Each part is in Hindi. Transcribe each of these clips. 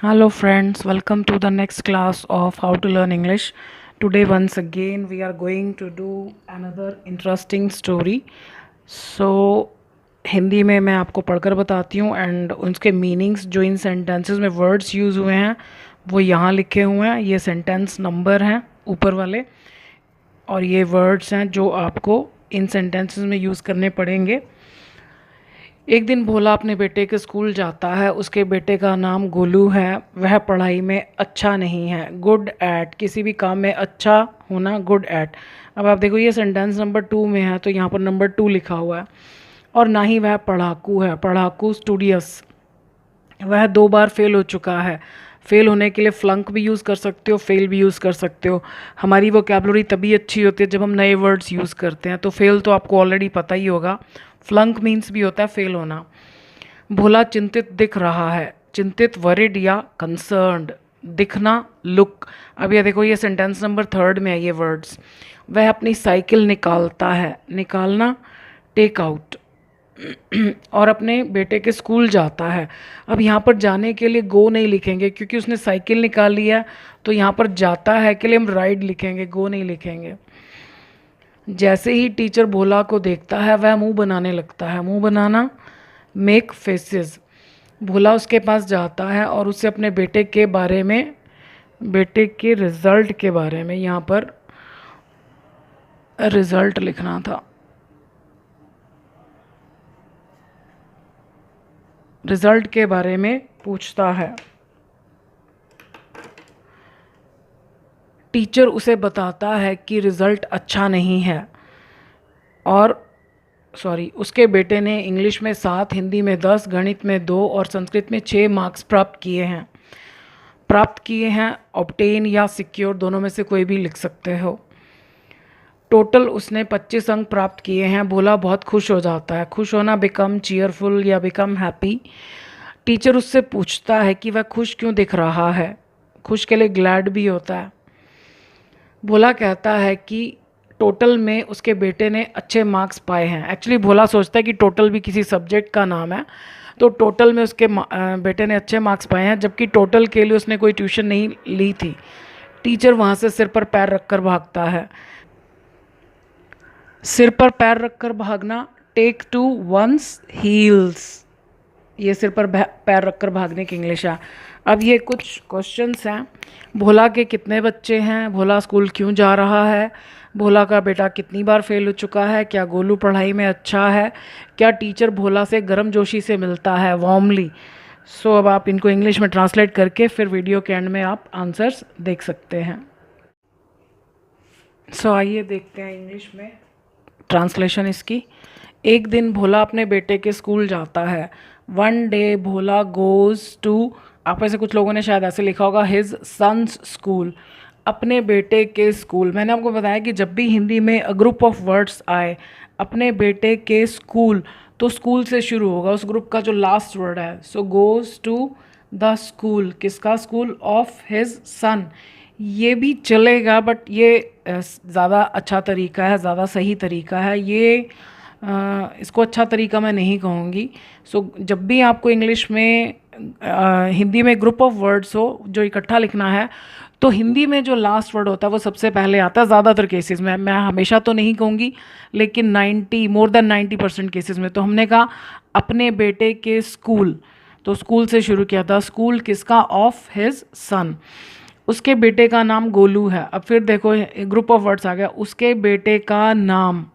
Hello friends, welcome to the next class of How to Learn English. Today once again we are going to do another interesting story. So Hindi में मैं आपको पढ़कर बताती हूँ एंड उसके मीनिंग्स जो इन सेंटेंसेस में वर्ड्स यूज़ हुए हैं वो यहाँ लिखे हुए हैं। ये सेंटेंस नंबर हैं ऊपर वाले और ये वर्ड्स हैं जो आपको इन सेंटेंसेस में यूज़ करने पड़ेंगे। एक दिन भोला अपने बेटे के स्कूल जाता है। उसके बेटे का नाम गोलू है। वह पढ़ाई में अच्छा नहीं है। गुड एट, किसी भी काम में अच्छा होना, गुड एट। अब आप देखो ये सेंटेंस नंबर 2 में है तो यहाँ पर नंबर 2 लिखा हुआ है। और ना ही वह पढ़ाकू है, पढ़ाकू स्टूडियस। वह 2 बार फेल हो चुका है। फेल होने के लिए फ्लंक भी यूज़ कर सकते हो, फेल भी यूज़ कर सकते हो। हमारी वोकैबुलरी तभी अच्छी होती है जब हम नए वर्ड्स यूज़ करते हैं। तो फेल तो आपको ऑलरेडी पता ही होगा। फ्लंक मीन्स भी होता है फेल होना। भोला चिंतित दिख रहा है। चिंतित, वरिड या कंसर्न्ड। दिखना, लुक। अब ये देखो ये सेंटेंस नंबर 3 में है ये वर्ड्स। वह अपनी साइकिल निकालता है। निकालना, टेक आउट। और अपने बेटे के स्कूल जाता है। अब यहाँ पर जाने के लिए गो नहीं लिखेंगे क्योंकि उसने साइकिल निकाल लिया। तो यहाँ पर जाता है के लिए हम राइड लिखेंगे, गो नहीं लिखेंगे। जैसे ही टीचर भोला को देखता है वह मुंह बनाने लगता है। मुंह बनाना, मेक फेसेस। भोला उसके पास जाता है और उससे अपने बेटे के बारे में, बेटे के रिजल्ट के बारे में, यहाँ पर रिजल्ट लिखना था, रिजल्ट के बारे में पूछता है। टीचर उसे बताता है कि रिजल्ट अच्छा नहीं है और उसके बेटे ने इंग्लिश में 7, हिंदी में 10, गणित में 2 और संस्कृत में 6 मार्क्स प्राप्त किए हैं। प्राप्त किए हैं, ऑब्टेन या सिक्योर, दोनों में से कोई भी लिख सकते हो। टोटल उसने 25 अंक प्राप्त किए हैं। भोला बहुत खुश हो जाता है। खुश होना, बिकम चीयरफुल या बिकम हैप्पी। टीचर उससे पूछता है कि वह खुश क्यों दिख रहा है। खुश के लिए ग्लैड भी होता है। भोला कहता है कि टोटल में उसके बेटे ने अच्छे मार्क्स पाए हैं। एक्चुअली भोला सोचता है कि टोटल भी किसी सब्जेक्ट का नाम है, तो टोटल में उसके बेटे ने अच्छे मार्क्स पाए हैं, जबकि टोटल के लिए उसने कोई ट्यूशन नहीं ली थी। टीचर वहाँ से सिर पर पैर रखकर भागता है। सिर पर पैर रखकर भागना, टेक टू वंस हील्स। ये सिर पर पैर रखकर भागने की इंग्लिश है। अब ये कुछ क्वेश्चंस हैं। भोला के कितने बच्चे हैं? भोला स्कूल क्यों जा रहा है? भोला का बेटा कितनी बार फेल हो चुका है? क्या गोलू पढ़ाई में अच्छा है? क्या टीचर भोला से गर्मजोशी से मिलता है, वार्मली? सो अब आप इनको इंग्लिश में ट्रांसलेट करके फिर वीडियो के एंड में आप आंसर्स देख सकते हैं। सो आइए देखते हैं इंग्लिश में ट्रांसलेशन इसकी। एक दिन भोला अपने बेटे के स्कूल जाता है। One day Bhola goes to, आप में से कुछ लोगों ने शायद ऐसे लिखा होगा, हिज सन्स स्कूल, अपने बेटे के स्कूल। मैंने आपको बताया कि जब भी हिंदी में अ ग्रुप ऑफ वर्ड्स आए, अपने बेटे के स्कूल, तो स्कूल से शुरू होगा, उस ग्रुप का जो लास्ट वर्ड है। सो गोज़ टू द स्कूल, किसका स्कूल? ऑफ हिज सन। ये भी चलेगा बट ये ज़्यादा अच्छा तरीका है, ज़्यादा सही तरीका है। ये इसको अच्छा तरीका मैं नहीं कहूँगी। सो जब भी आपको इंग्लिश में हिंदी में ग्रुप ऑफ वर्ड्स हो जो इकट्ठा लिखना है, तो हिंदी में जो लास्ट वर्ड होता है वो सबसे पहले आता है ज़्यादातर केसेस में। मैं हमेशा तो नहीं कहूँगी, लेकिन मोर देन 90% केसेस में। तो हमने कहा अपने बेटे के स्कूल, तो स्कूल से शुरू किया था। स्कूल किसका? ऑफ हिज सन। उसके बेटे का नाम गोलू है। अब फिर देखो ग्रुप ऑफ वर्ड्स आ गया। उसके बेटे का नाम,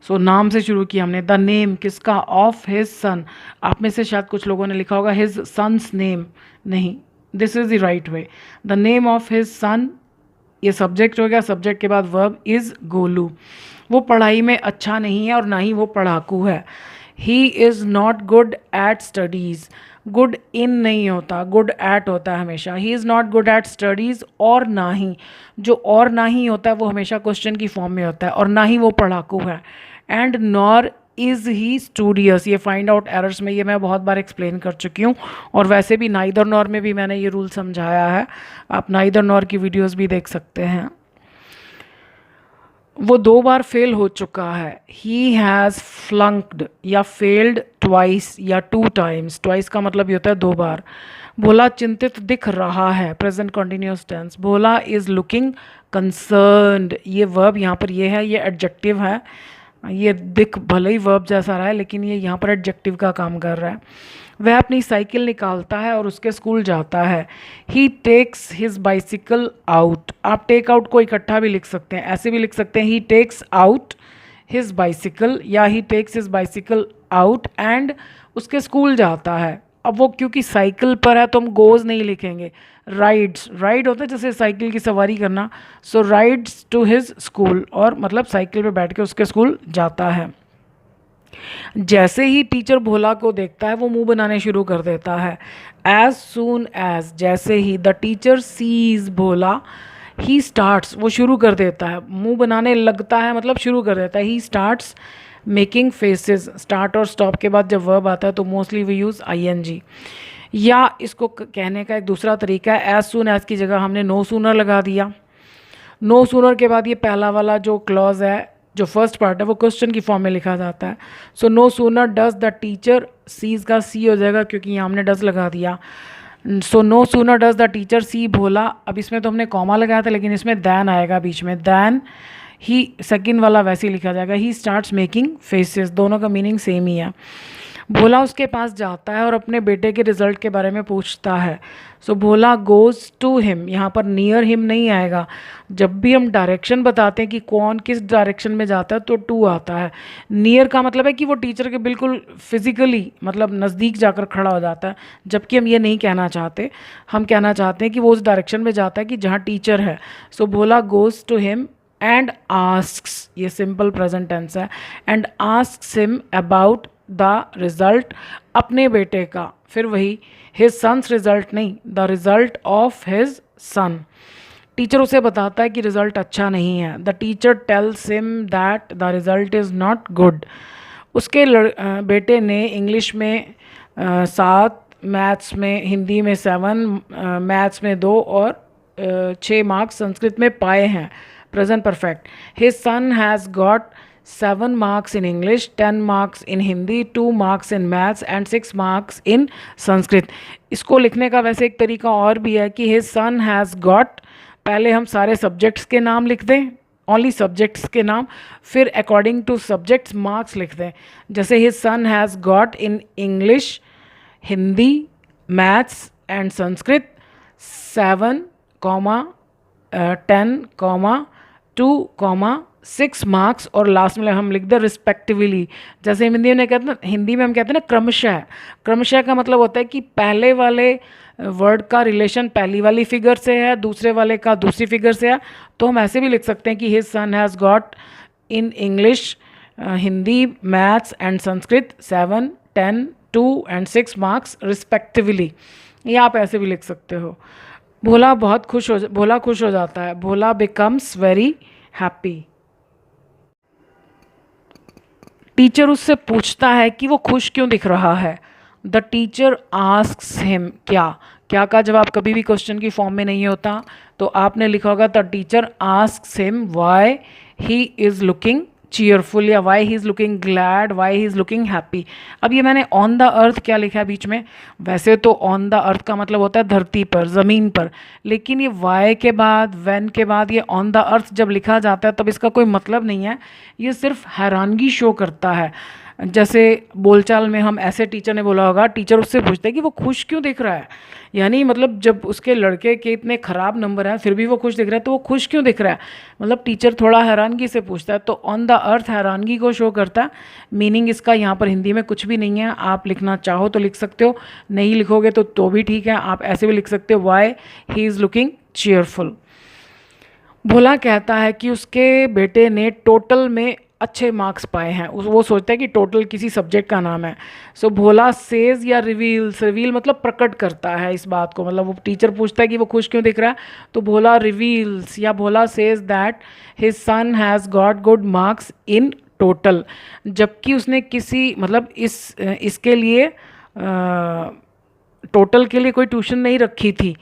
सो नाम से शुरू किया हमने। द नेम किसका? ऑफ हिज सन। आप में से शायद कुछ लोगों ने लिखा होगा हिज सन्स नेम, नहीं, this is the right way. The name of his सन, ये सब्जेक्ट हो गया। सब्जेक्ट के बाद वर्ब इज़ गोलू। वो पढ़ाई में अच्छा नहीं है और ना ही वो पढ़ाकू है। ही is not good at studies. Good in नहीं होता, गुड एट होता है हमेशा। ही is not good at studies, और ना ही, जो और ना ही होता है वो हमेशा क्वेश्चन की फॉर्म में होता है, और ना ही वो पढ़ाकू है। And nor is he studious. ये फाइंड आउट एरर्स में ये मैं बहुत बार एक्सप्लेन कर चुकी हूँ, और वैसे भी नाइदर नॉर में भी मैंने ये रूल समझाया है। आप नाइदर नॉर की वीडियोस भी देख सकते हैं। वो 2 बार फेल हो चुका है। ही हैज़ फ्लंक्ड या फेल्ड ट्वाइस या 2 टाइम्स। ट्वाइस का मतलब ये होता है 2 बार। भोला चिंतित दिख रहा है, present continuous tense. Bhola is looking concerned, ये वर्ब यहाँ पर ये है, ये एडजेक्टिव है। ये दिख भले ही वर्ब जैसा रहा है लेकिन ये यहाँ पर एडजेक्टिव का काम कर रहा है। वह अपनी साइकिल निकालता है और उसके स्कूल जाता है। ही टेक्स हिज बाइसिकल आउट। आप टेक आउट को इकट्ठा भी लिख सकते हैं, ऐसे भी लिख सकते हैं he takes out his bicycle या he takes his bicycle out and उसके स्कूल जाता है। अब वो क्योंकि साइकिल पर है तो हम गोज़ नहीं लिखेंगे, राइड्स। राइड होता है जैसे साइकिल की सवारी करना, सो राइड्स टू हिज स्कूल, और मतलब साइकिल पे बैठ के उसके स्कूल जाता है। जैसे ही टीचर भोला को देखता है वो मुंह बनाने शुरू कर देता है। एज सून एज, जैसे ही the teacher sees Bhola, he starts, वो शुरू कर देता है, मुंह बनाने लगता है मतलब शुरू कर देता है। He starts making faces. Start और स्टॉप के बाद जब वर्ब आता है तो मोस्टली वी यूज़ ING। या इसको कहने का एक दूसरा तरीका है, एज सून एज की जगह हमने नो सूनर लगा दिया। नो सूनर के बाद ये पहला वाला जो क्लॉज है, जो फर्स्ट पार्ट है, वो क्वेश्चन की फॉर्म में लिखा जाता है। So no sooner does the teacher, sees का सी हो जाएगा क्योंकि यहाँ हमने डज लगा दिया। So no sooner does the teacher see Bhola. अब इसमें तो हमने कॉमा लगाया था लेकिन इसमें दैन आएगा बीच में, दैन ही, सेकंड वाला वैसे ही लिखा जाएगा। ही स्टार्ट्स मेकिंग फेसेस, दोनों का मीनिंग सेम ही है। भोला उसके पास जाता है और अपने बेटे के रिजल्ट के बारे में पूछता है। So Bhola goes to him, यहाँ पर नियर हिम नहीं आएगा। जब भी हम डायरेक्शन बताते हैं कि कौन किस डायरेक्शन में जाता है तो टू आता है। नियर का मतलब है कि वो टीचर के बिल्कुल फिजिकली मतलब नज़दीक जाकर खड़ा हो जाता है, जबकि हम ये नहीं कहना चाहते। हम कहना चाहते हैं कि वो उस डायरेक्शन में जाता है कि जहाँ टीचर है। So Bhola goes to him and asks, ये सिंपल प्रेजेंट टेंस है, and asks him about the result, अपने बेटे का, फिर वही हिज सन्स रिजल्ट नहीं, the result of his son. Teacher उसे बताता है कि रिजल्ट अच्छा नहीं है। The teacher tells him that the result is not good. उसके बेटे ने इंग्लिश में 7, मैथ्स में, हिंदी में 7, मैथ्स में 2 और 6 मार्क्स संस्कृत में पाए हैं। Present perfect. His son has got 7 marks in English, 10 marks in Hindi, 2 marks in Maths and 6 marks in Sanskrit। इसको लिखने का वैसे एक तरीका और भी है कि his son has got, पहले हम सारे सब्जेक्ट्स के नाम लिख दें, ओनली सब्जेक्ट्स के नाम, फिर अकॉर्डिंग टू सब्जेक्ट्स मार्क्स लिख दें। जैसे his son has got in English, Hindi, maths and Sanskrit 7, 10, 2, 6 marks, और लास्ट में हम लिख दें रिस्पेक्टिवली। जैसे हिंदी में कहते हैं, हिंदी में हम कहते हैं ना क्रमशः। क्रमशः का मतलब होता है कि पहले वाले वर्ड का रिलेशन पहली वाली फिगर से है, दूसरे वाले का दूसरी फिगर से है। तो हम ऐसे भी लिख सकते हैं कि his son has got in English, Hindi, maths and Sanskrit 7, 10, 2 and 6 marks respectively. ये आप ऐसे भी लिख सकते हो। भोला खुश हो जाता है। भोला बिकम्स वेरी हैप्पी। टीचर उससे पूछता है कि वो खुश क्यों दिख रहा है। द टीचर आस्क्स हिम, क्या का जवाब कभी भी क्वेश्चन की फॉर्म में नहीं होता, तो आपने लिखा होगा the teacher asks him why he is looking cheerful, या why he is looking glad, why he is looking happy. अब ये मैंने ऑन द अर्थ क्या लिखा है बीच में, वैसे तो ऑन द अर्थ का मतलब होता है धरती पर, ज़मीन पर, लेकिन ये वाई के बाद, व्हेन के बाद ये ऑन द अर्थ जब लिखा जाता है तब इसका कोई मतलब नहीं है, ये सिर्फ हैरानगी शो करता है। जैसे बोलचाल में हम ऐसे, टीचर ने बोला होगा, टीचर उससे पूछते हैं कि वो खुश क्यों दिख रहा है, यानी मतलब जब उसके लड़के के इतने ख़राब नंबर हैं फिर भी वो खुश दिख रहा है, तो वो खुश क्यों दिख रहा है, मतलब टीचर थोड़ा हैरानगी से पूछता है। तो ऑन द अर्थ हैरानगी को शो करता है। मीनिंग इसका यहाँ पर हिंदी में कुछ भी नहीं है, आप लिखना चाहो तो लिख सकते हो, नहीं लिखोगे तो भी ठीक है, आप ऐसे भी लिख सकते हो why he is looking cheerful. Bhola कहता है कि उसके बेटे ने टोटल में अच्छे मार्क्स पाए हैं। वो सोचता है कि टोटल किसी सब्जेक्ट का नाम है। सो भोला सेज या रिवील्स, रिवील मतलब प्रकट करता है इस बात को, मतलब वो टीचर पूछता है कि वो खुश क्यों दिख रहा है, तो भोला रिवील्स या Bhola says that his son has got good marks in total, जबकि उसने किसी मतलब इसके लिए टोटल के लिए कोई ट्यूशन नहीं रखी थी।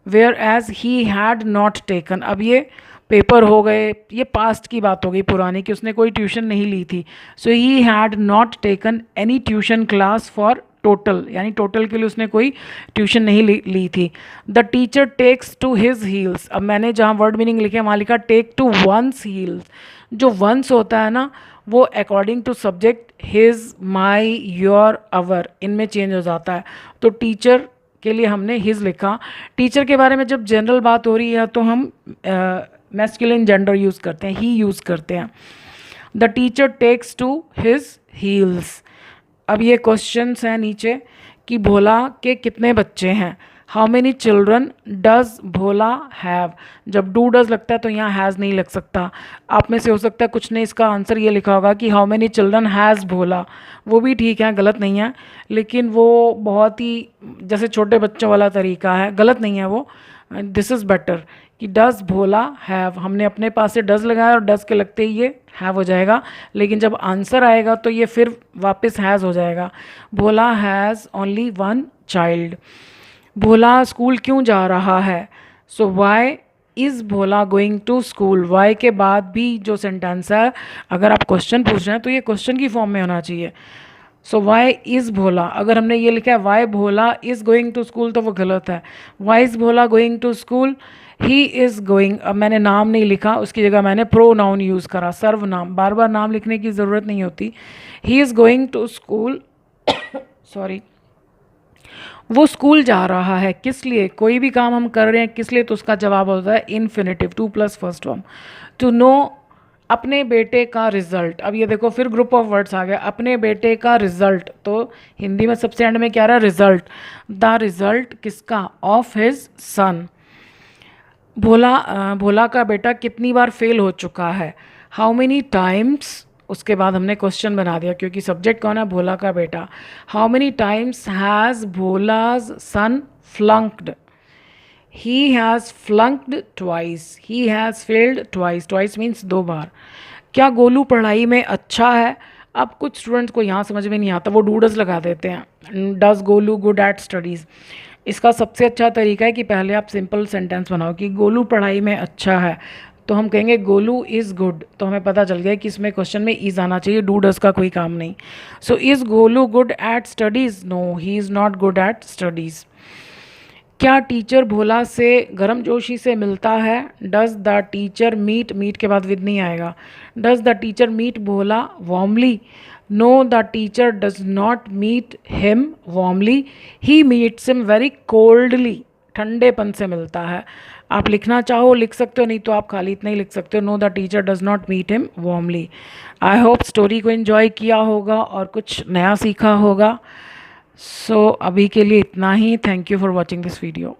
Whereas he had not taken, अब ये पेपर हो गए, ये पास्ट की बात हो गई पुरानी कि उसने कोई ट्यूशन नहीं ली थी. So he had not taken any tuition class for total, यानी टोटल के लिए उसने कोई ट्यूशन नहीं ली थी. The teacher takes to his heels, अब मैंने जहाँ वर्ड मीनिंग लिखे वहाँ लिखा टेक टू वंस हील्स. जो वंस होता है ना वो according to subject his, my, your, our इनमें चेंज हो जाता है. तो टीचर के लिए हमने हिज लिखा. टीचर के बारे में जब जनरल बात हो रही है तो हम मैस्कुलिन जेंडर यूज़ करते हैं, ही यूज़ करते हैं. The teacher takes to his heels. अब ये क्वेश्चंस हैं नीचे कि भोला के कितने बच्चे हैं. How many children does Bhola have. जब डू डज लगता है तो यहाँ हैज़ नहीं लग सकता. आप में से हो सकता है कुछ ने इसका आंसर ये लिखा होगा कि हाउ मेनी चिल्ड्रन हैज़ भोला. वो भी ठीक है, गलत नहीं है, लेकिन वो बहुत ही जैसे छोटे बच्चों वाला तरीका है, गलत नहीं है वो. दिस इज़ बेटर कि डज भोला हैव. हमने अपने पास से डज लगाया और डज के लगते ही ये हैव हो जाएगा, लेकिन जब आंसर आएगा तो ये फिर वापस हैज़ हो जाएगा. Bhola has only one child. Bhola school क्यों जा रहा है. So why is Bhola going to school. Why के बाद भी जो सेंटेंस है अगर आप क्वेश्चन पूछ रहे हैं तो ये क्वेश्चन की फॉर्म में होना चाहिए. सो वाई इज़ भोला, अगर हमने ये लिखा है why Bhola is going to school तो वो गलत है. Why is Bhola going to school. He is going, अब मैंने नाम नहीं लिखा, उसकी जगह मैंने प्रोनाउन यूज़ करा, सर्वनाम. बार बार नाम लिखने की ज़रूरत नहीं होती. He is going to school. Sorry, वो स्कूल जा रहा है. किस लिए, कोई भी काम हम कर रहे हैं किस लिए, तो उसका जवाब होता है infinitive, to plus first form. To know, अपने बेटे का रिजल्ट. अब ये देखो फिर ग्रुप ऑफ वर्ड्स आ गया. अपने बेटे का रिजल्ट, तो हिंदी में सबसे एंड में क्या रहा, रिजल्ट. द रिजल्ट किसका, ऑफ हिज सन. भोला का बेटा कितनी बार फेल हो चुका है. हाउ मेनी टाइम्स, उसके बाद हमने क्वेश्चन बना दिया क्योंकि सब्जेक्ट कौन है, भोला का बेटा. How many times has Bhola's son flunked. He has flunked twice. He has failed twice. Twice means दो बार. क्या गोलू पढ़ाई में अच्छा है. अब कुछ स्टूडेंट्स को यहाँ समझ में नहीं आता, वो डूडस लगा देते हैं. Does Golu good at studies. इसका सबसे अच्छा तरीका है कि पहले आप सिंपल सेंटेंस बनाओ कि गोलू पढ़ाई में अच्छा है, तो हम कहेंगे गोलू इज़ गुड. तो हमें पता चल गया कि इसमें क्वेश्चन में इज़ आना चाहिए, डू डज का कोई काम नहीं. So is Golu good at studies. No, he is not good at studies. क्या टीचर भोला से गर्मजोशी से मिलता है. Does the teacher meet, meet के बाद विद नहीं आएगा. Does the teacher meet Bhola warmly. No, the teacher does not meet him warmly. He meets him very coldly. ठंडेपन से मिलता है. आप लिखना चाहो लिख सकते हो, नहीं तो आप खाली इतना ही लिख सकते हो, no the teacher does not meet him warmly. I hope story को एंजॉय किया होगा और कुछ नया सीखा होगा. सो अभी के लिए इतना ही. Thank you for watching this video.